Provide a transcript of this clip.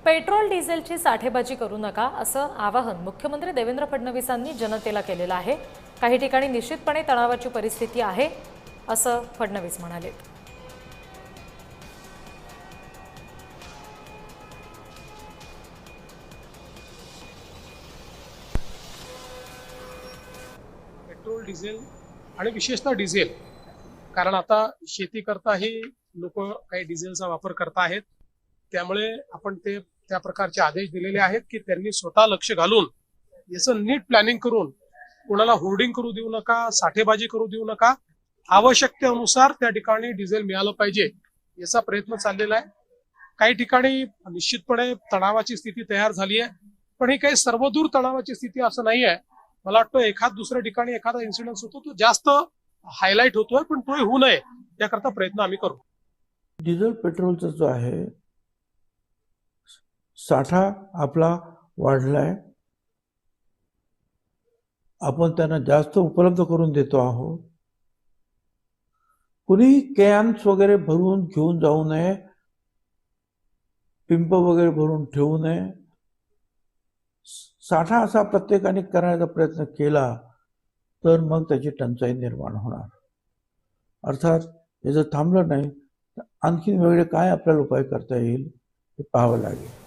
Petrol डिझेलची साठेबाजी करू नका असं आवाहन मुख्यमंत्री देवेंद्र फडणवीसांनी जनतेला केलेलं आहे। काही ठिकाणी निश्चितपणे तणावाची परिस्थिती आहे असं फडणवीस म्हणाले। पेट्रोल डिझेल आणि विशेषतः डिझेल, कारण आता शेती करताही लोक काही डिझेलचा वापर करत आहेत, त्यामुळे आपण त्या प्रकारचे आदेश दिलेले आहेत की त्यांनी स्वतः लक्ष घालून याचं नीट प्लॅनिंग करून कोणाला होर्डिंग करू देऊ नका, साठेबाजी करू देऊ नका। आवश्यकतेनुसार त्या ठिकाणी डिझेल मिळालं पाहिजे याचा प्रयत्न चाललेला आहे। काही ठिकाणी निश्चितपणे तणावाची स्थिती तयार झाली आहे, पण ही काही सर्वदूर तणावाची स्थिती असं नाही आहे। मला वाटतं एखाद दुसऱ्या ठिकाणी एखादा इन्सिडेंट होतो तो जास्त हायलाइट होतोय, पण तोही होऊ नये याकरता प्रयत्न आम्ही करू। डिझेल पेट्रोलचा जो आहे साठा आपला वाढलाय, आपण त्यांना जास्त उपलब्ध करून देतो आहोत। कुणी कॅन्स वगैरे भरून घेऊन जाऊ नये, पिंप वगैरे भरून ठेवू नये। साठा असा प्रत्येकाने करण्याचा प्रयत्न केला तर मग त्याची टंचाई निर्माण होणार। अर्थात हे जर थांबलं नाही तर आणखीन वेगळे काय आपल्याला उपाय करता येईल हे पाहावं लागेल।